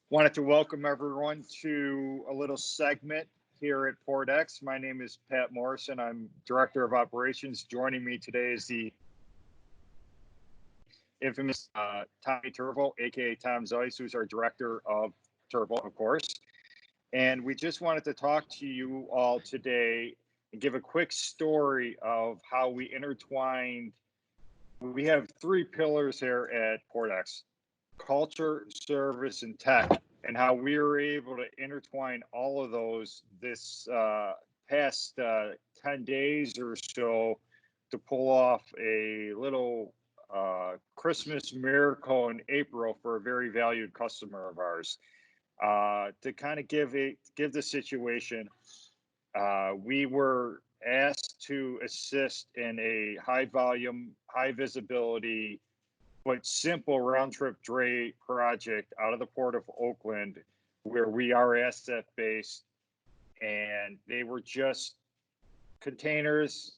Wanted to welcome everyone to a little segment here at Port X. My name is Pat Morrison. I'm Director of Operations. Joining me today is the infamous Tommy Turvo, aka Tom Zeiss, who's our Director of Turvo, of course. And we just wanted to talk to you all today and give a quick story of how we intertwined. We have three pillars here at Port X: culture, service, and tech, and how we were able to intertwine all of those this past 10 days or so to pull off a little Christmas miracle in April for a very valued customer of ours. To kind of give the situation, we were asked to assist in a high volume, high visibility, but simple round trip dray project out of the Port of Oakland, where we are asset based, and they were just containers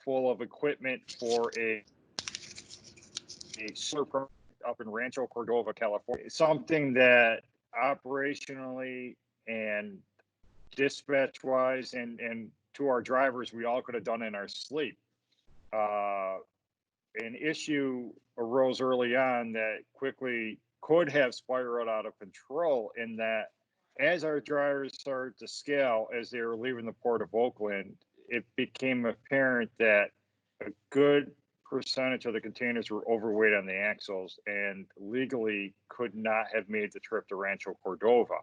full of equipment for a solar project up in Rancho Cordova, California. Something that operationally and dispatch wise and to our drivers, we all could have done in our sleep. An issue arose early on that quickly could have spiraled out of control, in that as our drivers started to scale as they were leaving the Port of Oakland, it became apparent that a good percentage of the containers were overweight on the axles and legally could not have made the trip to Rancho Cordova.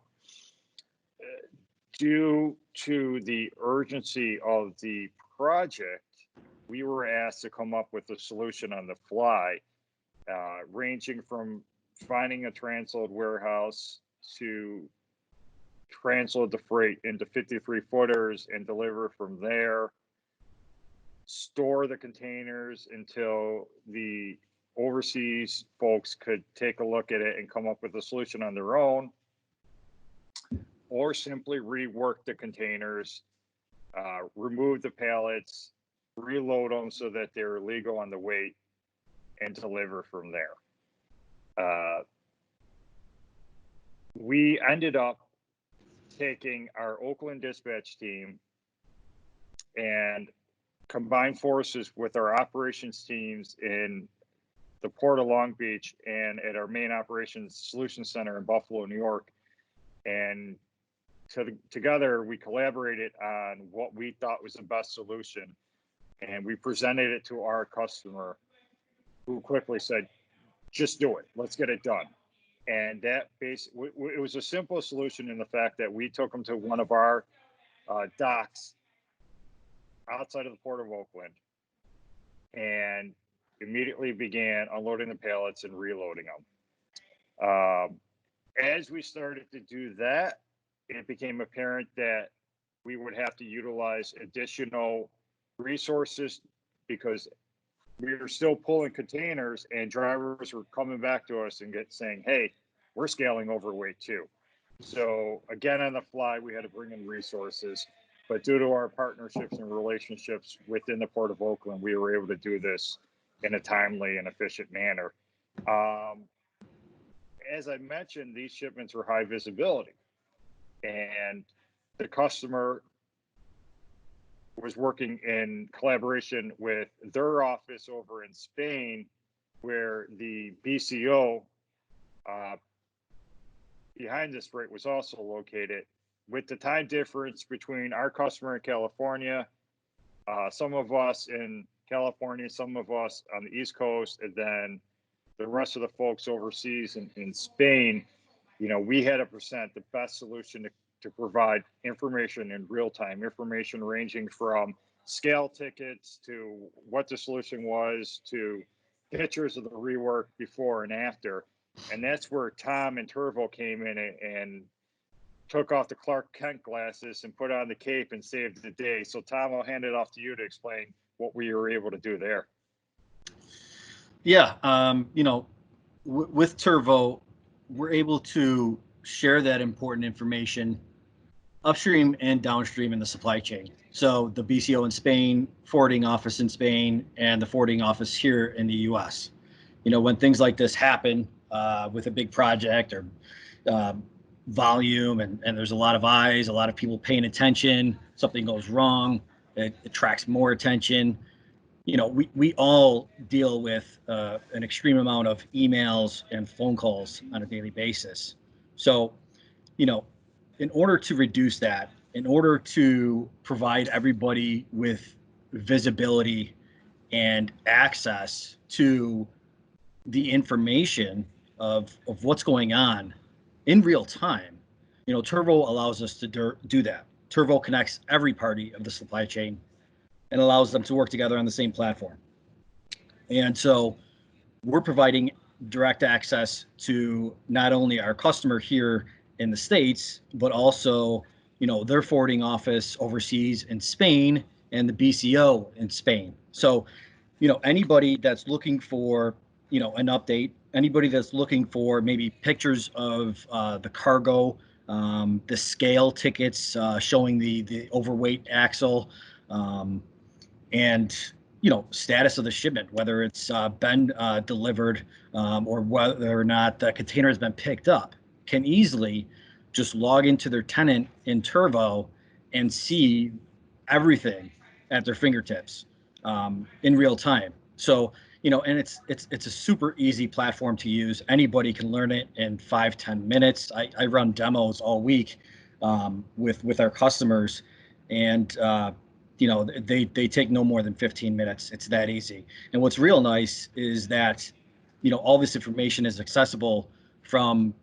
Due to the urgency of the project, we were asked to come up with a solution on the fly, ranging from finding a transload warehouse to transload the freight into 53 footers and deliver from there, store the containers until the overseas folks could take a look at it and come up with a solution on their own, or simply rework the containers, remove the pallets, reload them so that they're legal on the weight, and deliver from there. We ended up taking our Oakland dispatch team and combined forces with our operations teams in the Port of Long Beach and at our main operations solution center in Buffalo, New York. And together we collaborated on what we thought was the best solution. And we presented it to our customer, who quickly said, just do it. Let's get it done. And that it was a simple solution in the fact that we took them to one of our docks outside of the Port of Oakland and immediately began unloading the pallets and reloading them. As we started to do that, it became apparent that we would have to utilize additional resources because we were still pulling containers and drivers were coming back to us and saying, hey, we're scaling overweight too. So again, on the fly, we had to bring in resources, but due to our partnerships and relationships within the Port of Oakland, we were able to do this in a timely and efficient manner. As I mentioned, these shipments were high visibility, and the customer was working in collaboration with their office over in Spain, where the BCO behind this freight was also located. With the time difference between our customer in California, some of us in California, some of us on the East Coast, and then the rest of the folks overseas in Spain, we had to present the best solution to provide information in real time, information ranging from scale tickets to what the solution was to pictures of the rework before and after. And that's where Tom and Turvo came in and took off the Clark Kent glasses and put on the cape and saved the day. So Tom, I'll hand it off to you to explain what we were able to do there. Yeah, with Turvo, we're able to share that important information upstream and downstream in the supply chain. So the BCO in Spain, forwarding office in Spain, and the forwarding office here in the US. When things like this happen with a big project, or volume, and there's a lot of eyes, a lot of people paying attention. Something goes wrong, it attracts more attention. We all deal with an extreme amount of emails and phone calls on a daily basis. So, in order to reduce that, in order to provide everybody with visibility and access to the information of what's going on in real time, Turvo allows us to do that. Turvo connects every party of the supply chain and allows them to work together on the same platform. And so we're providing direct access to not only our customer here in the States, but also, their forwarding office overseas in Spain and the BCO in Spain. So, anybody that's looking for, an update, anybody that's looking for maybe pictures of the cargo, the scale tickets showing the overweight axle, and status of the shipment, whether it's been delivered or whether or not the container has been picked up, can easily just log into their tenant in Turvo and see everything at their fingertips in real time. So, and it's a super easy platform to use. Anybody can learn it in 5-10 minutes. I run demos all week with our customers, and they take no more than 15 minutes. It's that easy. And what's real nice is that, all this information is accessible from,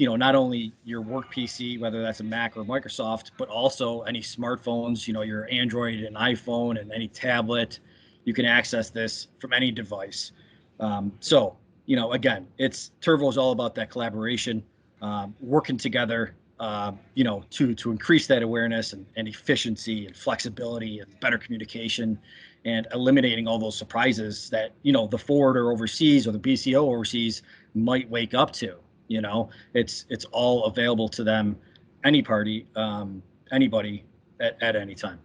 not only your work PC, whether that's a Mac or Microsoft, but also any smartphones, your Android and iPhone and any tablet. You can access this from any device. So, again, Turvo is all about that collaboration, working together, to increase that awareness and efficiency and flexibility and better communication, and eliminating all those surprises that, the forwarder overseas or the BCO overseas might wake up to. It's all available to them, any party, anybody at any time.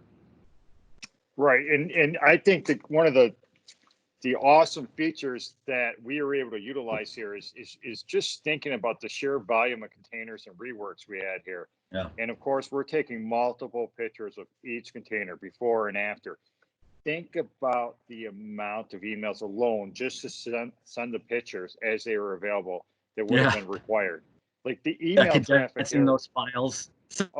Right. And I think that one of the awesome features that we are able to utilize here is just thinking about the sheer volume of containers and reworks we had here. Yeah. And of course, we're taking multiple pictures of each container before and after. Think about the amount of emails alone just to send the pictures as they were available that would have been required. Like the email traffic here, those files,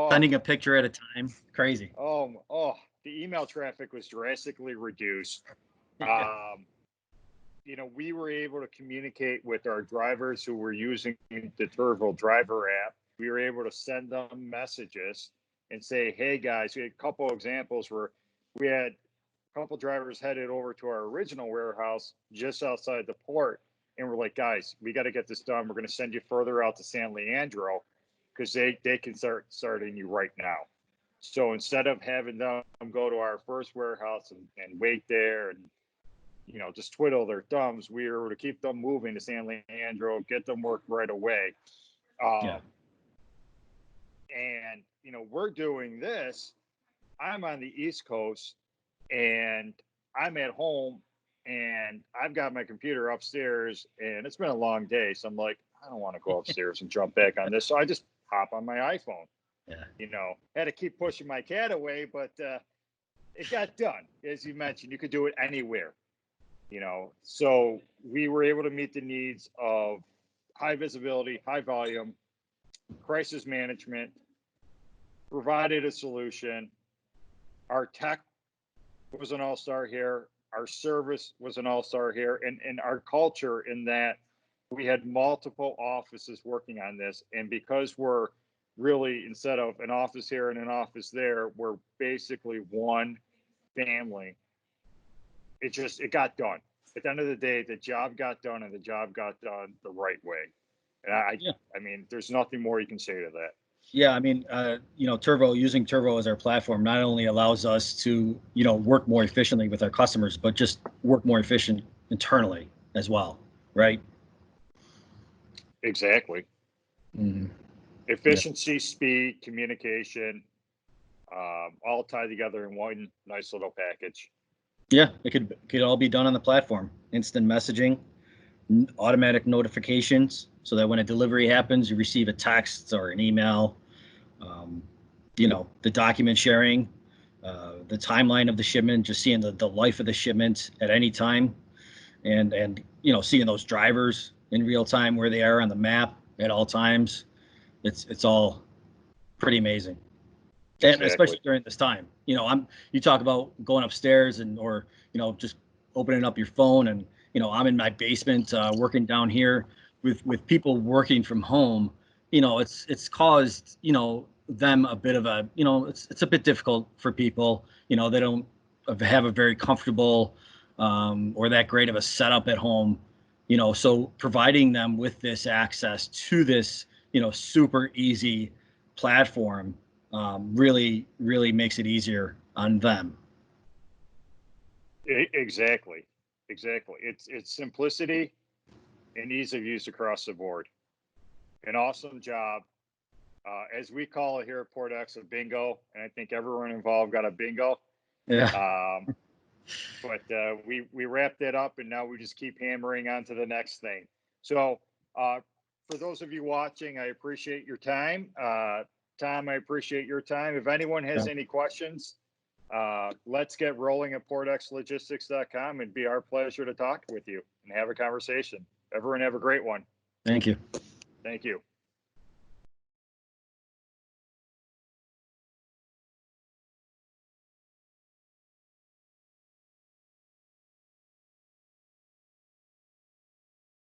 sending a picture at a time, crazy. The email traffic was drastically reduced. We were able to communicate with our drivers who were using the Turvo driver app. We were able to send them messages and say, hey guys, we had a couple examples where we had a couple drivers headed over to our original warehouse just outside the port. And we're like, guys, we got to get this done. We're going to send you further out to San Leandro because they can start starting you right now. So instead of having them go to our first warehouse and wait there and, just twiddle their thumbs, we were able to keep them moving to San Leandro, get them work right away. And, we're doing this. I'm on the East Coast and I'm at home and I've got my computer upstairs and it's been a long day. So I'm like, I don't want to go upstairs and jump back on this. So I just hop on my iPhone. Had to keep pushing my cat away, but it got done. As you mentioned, you could do it anywhere. So we were able to meet the needs of high visibility, high volume, crisis management, provided a solution. Our tech was an all-star here. Our service was an all-star here, and our culture in that we had multiple offices working on this. And because we're really, instead of an office here and an office there, we're basically one family. It got done. At the end of the day, the job got done, and the job got done the right way. And I mean, there's nothing more you can say to that. Yeah, I mean, using Turvo as our platform not only allows us to, work more efficiently with our customers, but just work more efficient internally as well, right? Exactly. Mm-hmm. Efficiency, speed, communication, all tied together in one nice little package. Yeah, it could all be done on the platform. Instant messaging, automatic notifications, so that when a delivery happens, you receive a text or an email. The document sharing, the timeline of the shipment, just seeing the life of the shipment at any time, and seeing those drivers in real time where they are on the map at all times. It's all pretty amazing. And Exactly. especially during this time, you talk about going upstairs or just opening up your phone, and I'm in my basement working down here with people working from home. It's caused them a bit of a it's a bit difficult for people. They don't have a very comfortable or that great of a setup at home. So providing them with this access to this super easy platform really makes it easier on them. Exactly. It's simplicity and ease of use across the board. An awesome job. As we call it here at Port X, a bingo, and I think everyone involved got a bingo. Yeah. But we wrapped it up, and now we just keep hammering on to the next thing. So for those of you watching, I appreciate your time. Tom, I appreciate your time. If anyone has any questions, let's get rolling at portxlogistics.com. It'd be our pleasure to talk with you and have a conversation. Everyone have a great one. Thank you. Thank you.